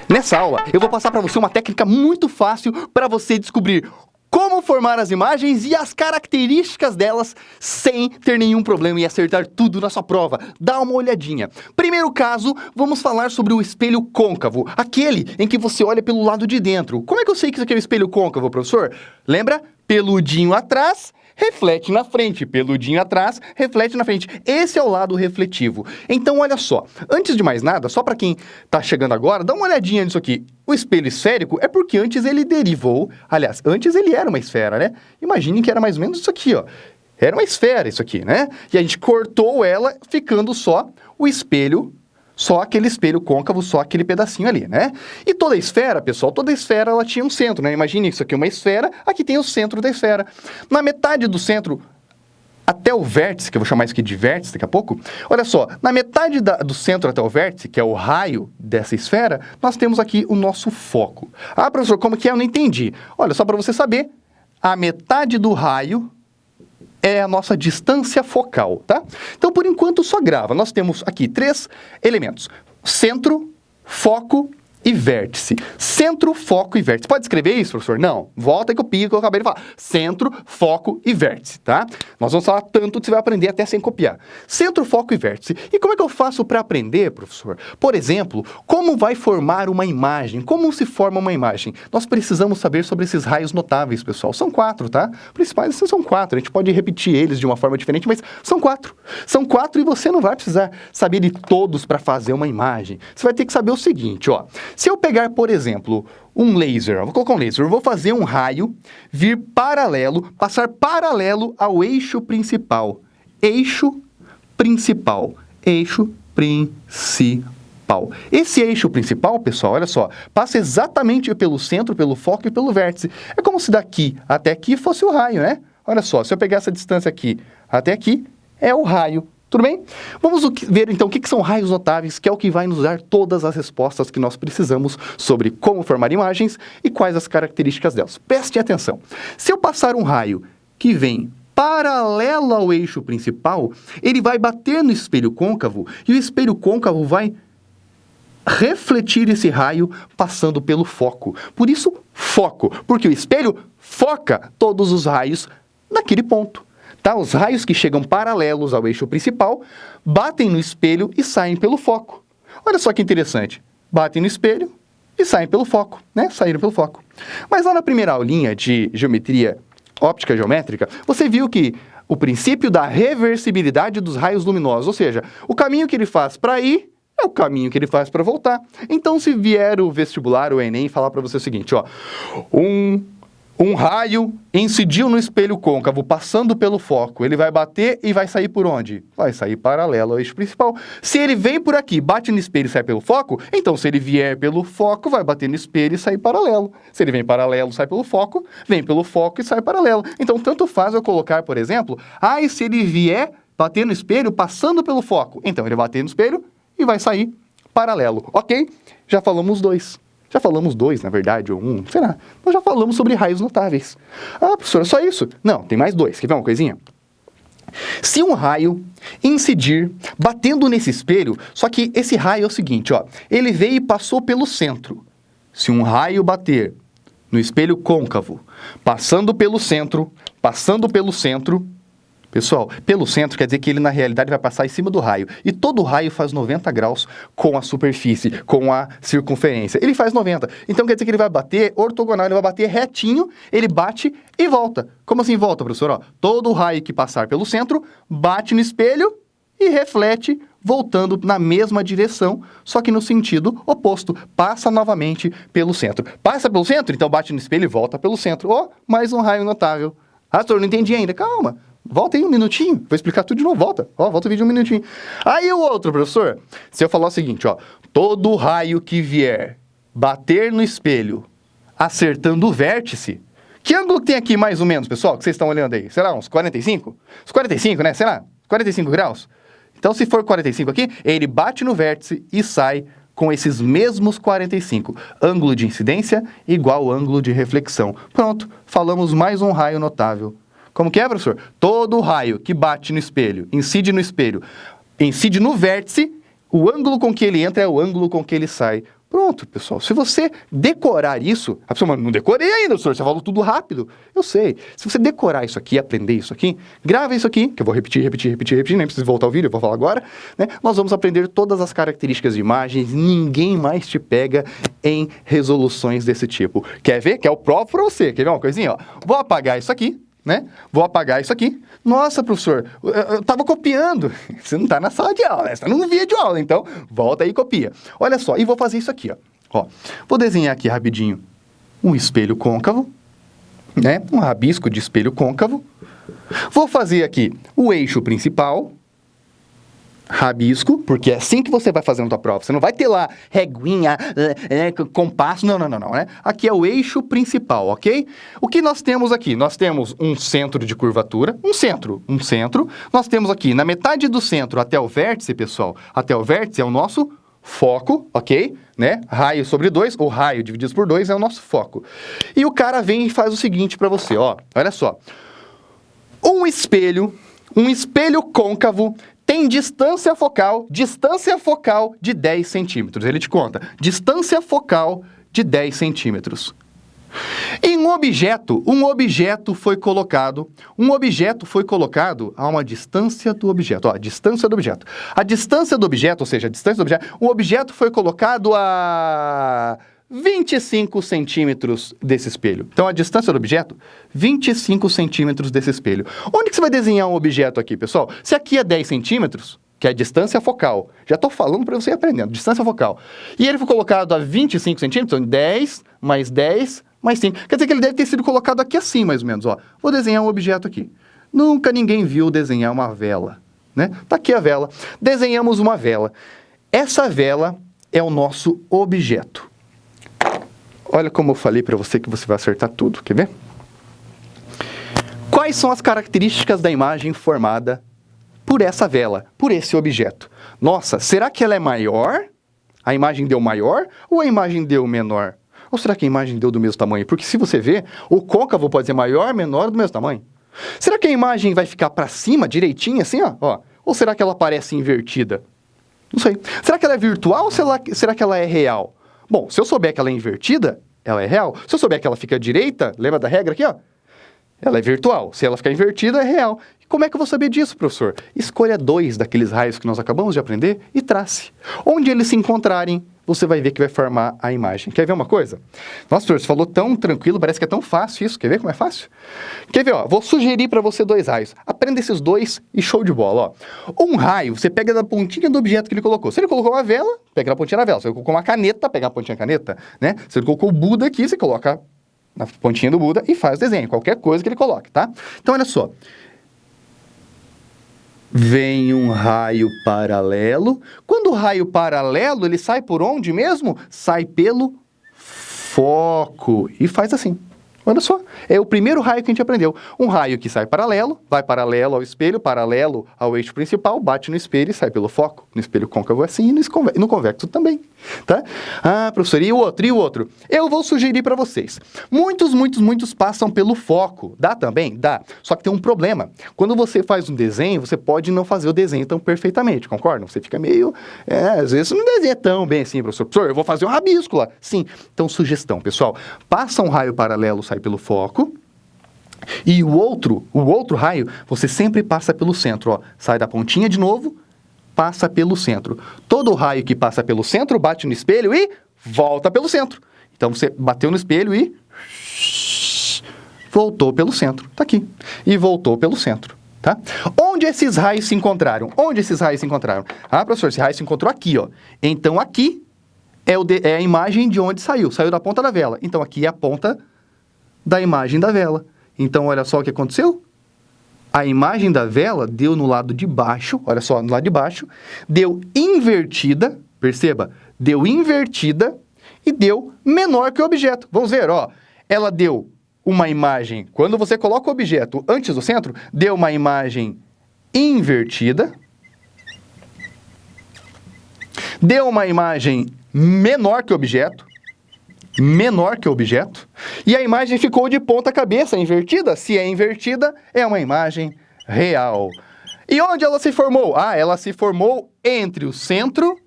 Nessa aula, eu vou passar para você uma técnica muito fácil para você descobrir como formar as imagens e as características delas sem ter nenhum problema e acertar tudo na sua prova. Dá uma olhadinha. Primeiro caso, vamos falar sobre o espelho côncavo, aquele em que você olha pelo lado de dentro. Como é que eu sei que isso aqui é o espelho côncavo, professor? Lembra? Peludinho atrás, reflete na frente, peludinho atrás, reflete na frente. Esse é o lado refletivo. Então, olha só, antes de mais nada, só para quem está chegando agora, dá uma olhadinha nisso aqui. O espelho esférico é porque antes ele derivou, aliás, antes ele era uma esfera, né? Imaginem que era mais ou menos isso aqui, ó. Era uma esfera isso aqui, né? E a gente cortou ela, ficando só o espelho, só aquele espelho côncavo, só aquele pedacinho ali, né? E toda esfera, pessoal, toda esfera ela tinha um centro, né? Imagine isso aqui é uma esfera, aqui tem o centro da esfera. Na metade do centro, até o vértice, que eu vou chamar isso aqui de vértice daqui a pouco, olha só, na metade do centro até o vértice, que é o raio dessa esfera, nós temos aqui o nosso foco. Ah, professor, como que é? Eu não entendi. Olha, só para você saber, a metade do raio é a nossa distância focal, tá? Então, por enquanto, só grava. Nós temos aqui 3 elementos: centro, foco e vértice. Centro, foco e vértice. Pode escrever isso, professor? Não. Volta que eu pico que eu acabei de falar. Centro, foco e vértice, tá? Nós vamos falar tanto que você vai aprender até sem copiar. Centro, foco e vértice. E como é que eu faço para aprender, professor? Por exemplo, como vai formar uma imagem? Como se forma uma imagem? Nós precisamos saber sobre esses raios notáveis, pessoal. São 4, tá? Principais, são 4. A gente pode repetir eles de uma forma diferente, mas são 4. São 4 e você não vai precisar saber de todos para fazer uma imagem. Você vai ter que saber o seguinte, ó. Se eu pegar, por exemplo, um laser, vou colocar um laser, eu vou fazer um raio vir paralelo, passar paralelo ao eixo principal. Eixo principal. Eixo principal. Esse eixo principal, pessoal, olha só, passa exatamente pelo centro, pelo foco e pelo vértice. É como se daqui até aqui fosse o raio, né? Olha só, se eu pegar essa distância aqui até aqui, é o raio. Tudo bem? Vamos ver, então, o que são raios notáveis, que é o que vai nos dar todas as respostas que nós precisamos sobre como formar imagens e quais as características delas. Preste atenção. Se eu passar um raio que vem paralelo ao eixo principal, ele vai bater no espelho côncavo e o espelho côncavo vai refletir esse raio passando pelo foco. Por isso, foco, porque o espelho foca todos os raios naquele ponto. Tá? Os raios que chegam paralelos ao eixo principal batem no espelho e saem pelo foco. Olha só que interessante. Batem no espelho e saem pelo foco, né? Saíram pelo foco. Mas lá na primeira aulinha de geometria óptica geométrica, você viu que o princípio da reversibilidade dos raios luminosos, ou seja, o caminho que ele faz para ir é o caminho que ele faz para voltar. Então, se vier o vestibular, o Enem, falar para você o seguinte, ó, um raio incidiu no espelho côncavo, passando pelo foco. Ele vai bater e vai sair por onde? Vai sair paralelo ao eixo principal. Se ele vem por aqui, bate no espelho e sai pelo foco, então se ele vier pelo foco, vai bater no espelho e sair paralelo. Se ele vem paralelo, sai pelo foco, vem pelo foco e sai paralelo. Então, tanto faz eu colocar, por exemplo, e se ele vier bater no espelho, passando pelo foco? Então, ele vai bater no espelho e vai sair paralelo. Ok? Já falamos 2. Já falamos 2, na verdade, ou 1, sei lá. Nós já falamos sobre raios notáveis. Ah, professor, é só isso? Não, tem mais 2. Quer ver uma coisinha? Se um raio incidir batendo nesse espelho, só que esse raio é o seguinte, ó, ele veio e passou pelo centro. Se um raio bater no espelho côncavo, passando pelo centro, pessoal, pelo centro quer dizer que ele na realidade vai passar em cima do raio. E todo raio faz 90 graus com a superfície, com a circunferência. Ele faz 90. Então quer dizer que ele vai bater ortogonal, ele vai bater retinho, ele bate e volta. Como assim volta, professor? Ó, todo raio que passar pelo centro bate no espelho e reflete voltando na mesma direção, só que no sentido oposto. Passa novamente pelo centro. Passa pelo centro, então bate no espelho e volta pelo centro. Ó, mais um raio notável. Ah, professor, não entendi ainda. Calma. Volta aí um minutinho, vou explicar tudo de novo, volta. Ó, volta o vídeo um minutinho. Aí o outro, professor, se eu falar o seguinte, ó, todo raio que vier bater no espelho, acertando o vértice, que ângulo que tem aqui mais ou menos, pessoal, que vocês estão olhando aí? Será uns 45? Uns 45, né? Sei lá, 45 graus? Então, se for 45 aqui, ele bate no vértice e sai com esses mesmos 45. Ângulo de incidência igual ângulo de reflexão. Pronto, falamos mais um raio notável. Como que é, professor? Todo raio que bate no espelho, incide no vértice, o ângulo com que ele entra é o ângulo com que ele sai. Pronto, pessoal. Se você decorar isso... A pessoa, mas não decorei ainda, senhor. Você falou tudo rápido. Eu sei. Se você decorar isso aqui, aprender isso aqui, grava isso aqui, que eu vou repetir, nem preciso voltar ao vídeo, eu vou falar agora, né? Nós vamos aprender todas as características de imagens. Ninguém mais te pega em resoluções desse tipo. Quer ver? Quer o próprio para você. Quer ver uma coisinha? Ó? Vou apagar isso aqui, né? Vou apagar isso aqui. Nossa, professor, eu tava copiando. Você não tá na sala de aula, né? Você tá num vídeo aula, então volta aí e copia. Olha só, e vou fazer isso aqui, ó. Vou desenhar aqui rapidinho um espelho côncavo, né? Um rabisco de espelho côncavo. Vou fazer aqui o eixo principal, rabisco, porque é assim que você vai fazer na tua prova. Você não vai ter lá reguinha, compasso, não, né? Aqui é o eixo principal, ok? O que nós temos aqui? Nós temos um centro de curvatura, um centro. Nós temos aqui, na metade do centro até o vértice, pessoal, até o vértice é o nosso foco, ok? Né? Raio sobre 2, ou raio dividido por 2 é o nosso foco. E o cara vem e faz o seguinte para você, ó. Olha só. Um espelho côncavo tem distância focal de 10 centímetros. Ele te conta, distância focal de 10 centímetros. Em um objeto foi colocado a uma distância do objeto. Ó, a distância do objeto. A distância do objeto, ou seja, a distância do objeto, o objeto foi colocado a 25 centímetros desse espelho. Então, a distância do objeto, 25 centímetros desse espelho. Onde que você vai desenhar um objeto aqui, pessoal? Se aqui é 10 centímetros, que é a distância focal. Já estou falando para você ir aprendendo. Distância focal. E ele foi colocado a 25 centímetros, então 10 mais 5. Quer dizer que ele deve ter sido colocado aqui assim, mais ou menos. Ó. Vou desenhar um objeto aqui. Nunca ninguém viu desenhar uma vela, né? Tá aqui a vela. Desenhamos uma vela. Essa vela é o nosso objeto. Olha como eu falei para você que você vai acertar tudo. Quer ver? Quais são as características da imagem formada por essa vela, por esse objeto? Nossa, será que ela é maior? A imagem deu maior ou a imagem deu menor? Ou será que a imagem deu do mesmo tamanho? Porque se você ver, o côncavo pode ser maior, menor ou do mesmo tamanho. Será que a imagem vai ficar para cima, direitinho, assim, ó? Ou será que ela parece invertida? Não sei. Será que ela é virtual ou será que ela é real? Bom, se eu souber que ela é invertida, ela é real. Se eu souber que ela fica direita, lembra da regra aqui, ó? Ela é virtual. Se ela ficar invertida, é real. E como é que eu vou saber disso, professor? Escolha 2 daqueles raios que nós acabamos de aprender e trace. Onde eles se encontrarem, você vai ver que vai formar a imagem. Quer ver uma coisa? Nossa, professor, você falou tão tranquilo, parece que é tão fácil isso. Quer ver como é fácil? Quer ver, ó? Vou sugerir para você 2 raios. Aprenda esses 2 e show de bola, ó. Um raio, você pega da pontinha do objeto que ele colocou. Se ele colocou uma vela, pega na pontinha da vela. Se ele colocou uma caneta, pega a pontinha da caneta, né? Se ele colocou o Buda aqui, você coloca na pontinha do Buda e faz o desenho. Qualquer coisa que ele coloque, tá? Então, olha só. Vem um raio paralelo. Quando o raio paralelo, ele sai por onde mesmo? Sai pelo foco. E faz assim. Olha só, é o primeiro raio que a gente aprendeu. Um raio que sai paralelo, vai paralelo ao espelho, paralelo ao eixo principal, bate no espelho e sai pelo foco. No espelho côncavo assim e no convexo também, tá? Ah, professor, e o outro? Eu vou sugerir para vocês. Muitos passam pelo foco. Dá também? Dá. Só que tem um problema. Quando você faz um desenho, você pode não fazer o desenho tão perfeitamente, concordam? Você fica meio... às vezes você não desenha tão bem assim, professor. Professor, eu vou fazer um rabisco lá. Sim. Então, sugestão, pessoal. Passa um raio paralelo, sai pelo foco, e o outro raio, você sempre passa pelo centro, ó. Sai da pontinha de novo, passa pelo centro. Todo raio que passa pelo centro bate no espelho e volta pelo centro. Então, você bateu no espelho e voltou pelo centro. Tá aqui. E voltou pelo centro, tá? Onde esses raios se encontraram? Ah, professor, esse raio se encontrou aqui, ó. Então, aqui é a imagem de onde saiu. Saiu da ponta da vela. Então, aqui é a ponta da imagem da vela. Então, olha só o que aconteceu. A imagem da vela deu no lado de baixo, olha só, no lado de baixo, deu invertida, perceba, deu invertida e deu menor que o objeto. Vamos ver, ó, ela deu uma imagem, quando você coloca o objeto antes do centro, deu uma imagem invertida, deu uma imagem menor que o objeto, e a imagem ficou de ponta cabeça, invertida. Se é invertida, é uma imagem real. E onde ela se formou? Ah, ela se formou entre o centro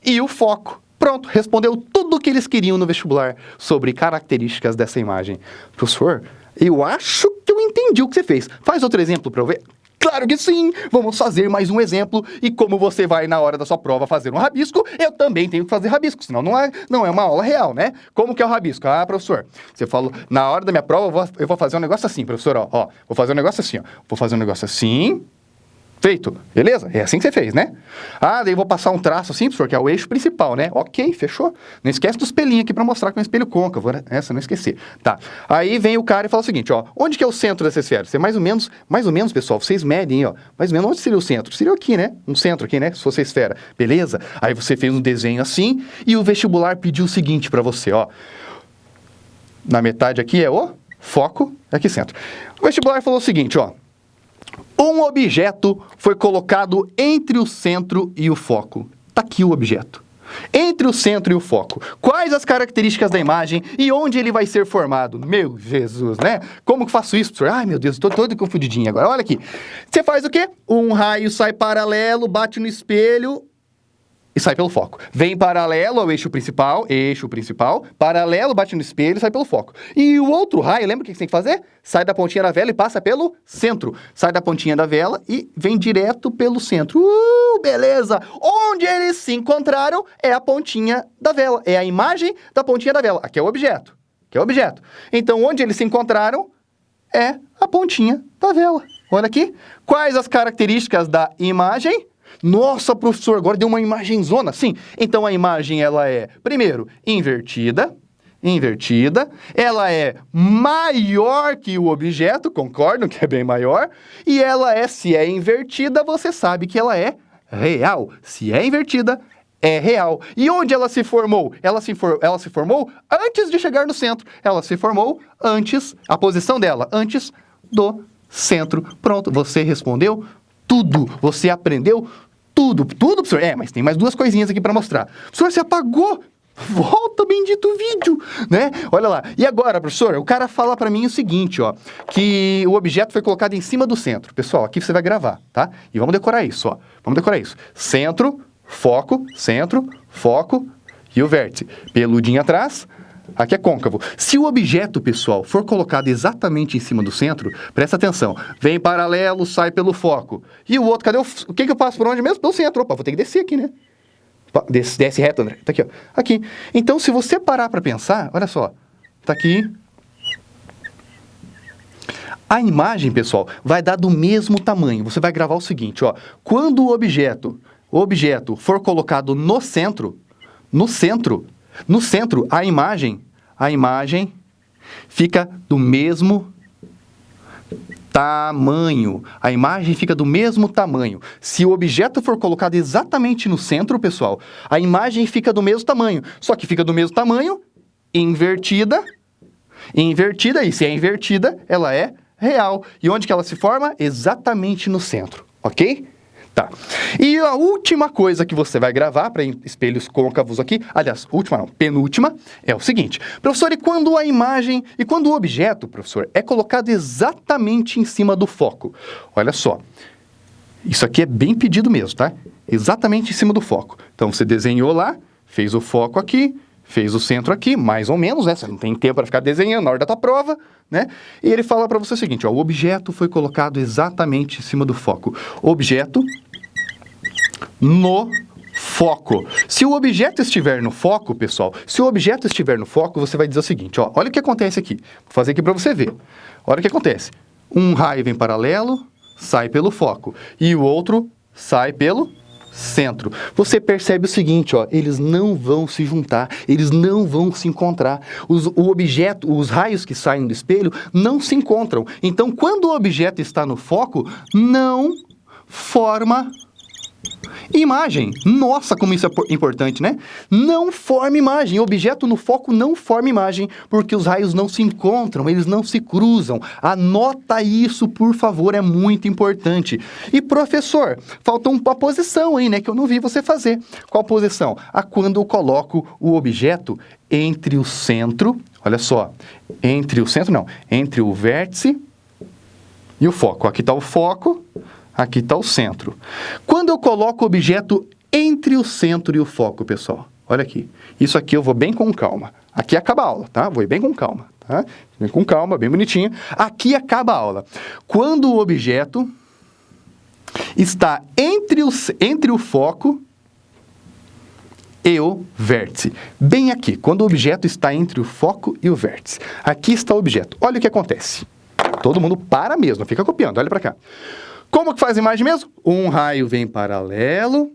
e o foco. Pronto. Pronto, respondeu tudo o que eles queriam no vestibular sobre características dessa imagem. Professor, eu acho que eu entendi o que você fez. Faz outro exemplo para eu ver. Claro que sim! Vamos fazer mais um exemplo. E como você vai, na hora da sua prova, fazer um rabisco, eu também tenho que fazer rabisco, senão não é uma aula real, né? Como que é o rabisco? Ah, professor, você falou, na hora da minha prova, eu vou fazer um negócio assim, professor, ó. Vou fazer um negócio assim, ó. Vou fazer um negócio assim... Feito, beleza? É assim que você fez, né? Ah, daí eu vou passar um traço assim, professor, que é o eixo principal, né? Ok, fechou. Não esquece dos pelinhos aqui pra mostrar que é um espelho côncavo, né? Essa não esqueci. Tá. Aí vem o cara e fala o seguinte, ó. Onde que é o centro dessa esfera? Você mais ou menos, pessoal, vocês medem, ó. Mais ou menos onde seria o centro? Seria aqui, né? Um centro aqui, né? Se fosse a esfera. Beleza? Aí você fez um desenho assim e o vestibular pediu o seguinte pra você, ó. Na metade aqui é o foco, aqui centro. O vestibular falou o seguinte, ó. Um objeto foi colocado entre o centro e o foco. Tá aqui o objeto. Entre o centro e o foco. Quais as características da imagem e onde ele vai ser formado? Meu Jesus, né? Como que faço isso, professor? Ai, meu Deus, tô todo confundidinho agora. Olha aqui. Você faz o quê? Um raio sai paralelo, bate no espelho... e sai pelo foco. Vem paralelo ao eixo principal, paralelo, bate no espelho e sai pelo foco. E o outro raio, lembra o que você tem que fazer? Sai da pontinha da vela e passa pelo centro. Sai da pontinha da vela e vem direto pelo centro. Beleza! Onde eles se encontraram é a pontinha da vela. É a imagem da pontinha da vela. Aqui é o objeto. Então, onde eles se encontraram é a pontinha da vela. Olha aqui. Quais as características da imagem? Nossa, professor, agora deu uma imagenzona. Sim, então a imagem, ela é, primeiro, invertida. Ela é maior que o objeto, concordam que é bem maior. E ela é, se é invertida, você sabe que ela é real. Se é invertida, é real. E onde ela se formou? Ela se formou antes de chegar no centro. Ela se formou antes, a posição dela, antes do centro. Pronto, você respondeu tudo. Você aprendeu tudo, professor? Mas tem mais duas coisinhas aqui para mostrar. Professor, você apagou? Volta, bendito vídeo, né? Olha lá. E agora, professor, o cara fala para mim o seguinte, ó, que o objeto foi colocado em cima do centro. Pessoal, aqui você vai gravar, tá? E vamos decorar isso, ó. Centro, foco e o vértice. Peludinho atrás. Aqui é côncavo. Se o objeto, pessoal, for colocado exatamente em cima do centro, presta atenção. Vem paralelo, sai pelo foco. E o outro, cadê o que eu passo por onde mesmo? Pelo centro. Opa, vou ter que descer aqui, né? Desce reto, André. Tá aqui, ó. Aqui. Então, se você parar para pensar, olha só. Tá aqui. A imagem, pessoal, vai dar do mesmo tamanho. Você vai gravar o seguinte, ó. Quando o objeto for colocado no centro, a imagem fica do mesmo tamanho. A imagem fica do mesmo tamanho. Se o objeto for colocado exatamente no centro, pessoal, a imagem fica do mesmo tamanho. Só que fica do mesmo tamanho, invertida, e se é invertida, ela é real. E onde que ela se forma? Exatamente no centro, ok? Tá. E a última coisa que você vai gravar para espelhos côncavos aqui, aliás, penúltima, é o seguinte. Professor, e quando o objeto, professor, é colocado exatamente em cima do foco? Olha só, isso aqui é bem pedido mesmo, tá? Exatamente em cima do foco. Então, você desenhou lá, fez o foco aqui, fez o centro aqui, mais ou menos, né? Você não tem tempo para ficar desenhando na hora da tua prova, né? E ele fala para você o seguinte, ó, o objeto foi colocado exatamente em cima do foco. Objeto no foco. Se o objeto estiver no foco, pessoal, você vai dizer o seguinte, ó, olha o que acontece aqui. Vou fazer aqui para você ver. Olha o que acontece. Um raio vem paralelo, sai pelo foco. E o outro sai pelo centro. Você percebe o seguinte, ó, eles não vão se juntar, eles não vão se encontrar. Os raios que saem do espelho não se encontram. Então, quando o objeto está no foco, não forma imagem. Nossa, como isso é importante, né? Não forma imagem. O objeto no foco não forma imagem, porque os raios não se encontram, eles não se cruzam. Anota isso, por favor, é muito importante. E, professor, faltou uma posição aí, né, que eu não vi você fazer. Qual posição? Quando eu coloco o objeto entre o centro, olha só, entre o vértice e o foco. Aqui está o foco. Aqui está o centro. Quando eu coloco o objeto entre o centro e o foco, pessoal, Olha aqui. Isso aqui eu vou bem com calma. Aqui acaba a aula, tá? Vou ir bem com calma, tá? Bem com calma, bem bonitinho. Aqui acaba a aula. Quando o objeto está entre o foco e o vértice. Bem aqui, quando o objeto está entre o foco e o vértice. Aqui está o objeto. Olha o que acontece. Todo mundo para mesmo, fica copiando, olha para cá. Como que faz a imagem mesmo? Um raio vem paralelo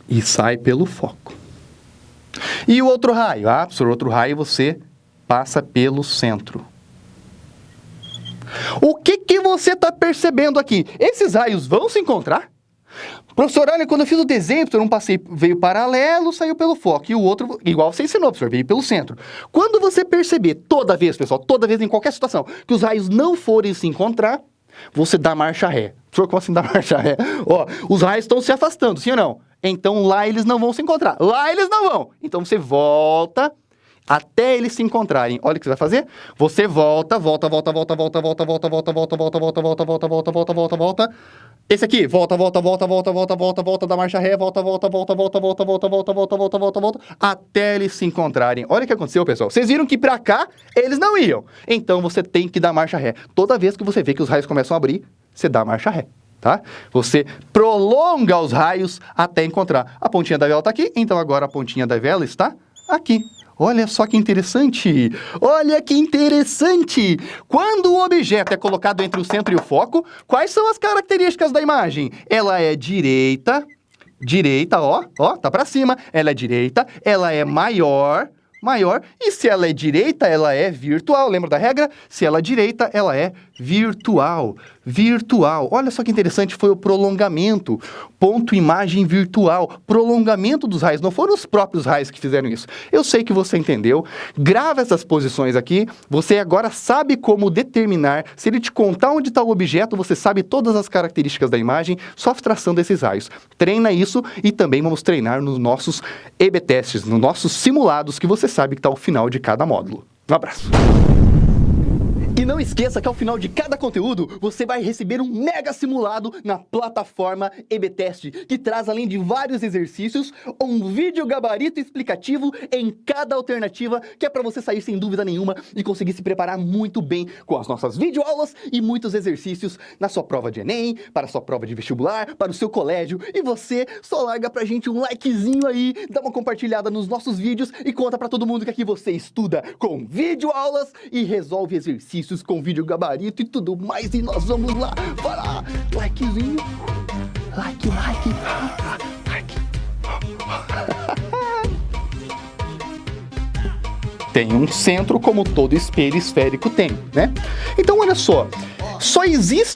e sai pelo foco. E o outro raio? Ah, professor, outro raio você passa pelo centro. O que você está percebendo aqui? Esses raios vão se encontrar? Professor, olha, quando eu fiz o desenho, eu não passei, veio paralelo, saiu pelo foco. E o outro, igual você ensinou, professor, veio pelo centro. Quando você perceber, toda vez, pessoal, toda vez em qualquer situação, que os raios não forem se encontrar, você dá marcha ré. Professor, como assim dá marcha ré? Ó, os raios estão se afastando, sim ou não? Então lá eles não vão se encontrar. Lá eles não vão. Então você volta até eles se encontrarem. Olha o que você vai fazer. Você volta. Esse aqui, volta, da marcha ré, volta, até eles se encontrarem. Olha o que aconteceu, pessoal. Vocês viram que pra cá eles não iam. Então você tem que dar marcha ré. Toda vez que você vê que os raios começam a abrir, você dá marcha ré. Tá? Você prolonga os raios até encontrar. A pontinha da vela está aqui, então agora a pontinha da vela está aqui. Olha só que interessante! Olha que interessante! Quando o objeto é colocado entre o centro e o foco, quais são as características da imagem? Ela é direita, ó, tá para cima. Ela é direita, ela é maior, e se ela é direita, ela é virtual. Lembra da regra? Se ela é direita, ela é virtual. Olha só que interessante, foi o prolongamento. Ponto imagem virtual. Prolongamento dos raios. Não foram os próprios raios que fizeram isso. Eu sei que você entendeu. Grava essas posições aqui. Você agora sabe como determinar. Se ele te contar onde está o objeto, você sabe todas as características da imagem, só traçando esses raios. Treina isso e também vamos treinar nos nossos EB-testes, nos nossos simulados, que você sabe que está ao final de cada módulo. Um abraço. E não esqueça que ao final de cada conteúdo, você vai receber um mega simulado na plataforma EB-teste, que traz, além de vários exercícios, um vídeo gabarito explicativo em cada alternativa, que é para você sair sem dúvida nenhuma e conseguir se preparar muito bem com as nossas videoaulas e muitos exercícios na sua prova de Enem, para a sua prova de vestibular, para o seu colégio. E você só larga pra gente um likezinho aí, dá uma compartilhada nos nossos vídeos e conta pra todo mundo que aqui você estuda com videoaulas e resolve exercícios com vídeo gabarito e tudo mais. E nós vamos lá para likezinho. Like. Tem um centro como todo espelho esférico tem, né? Então olha só existe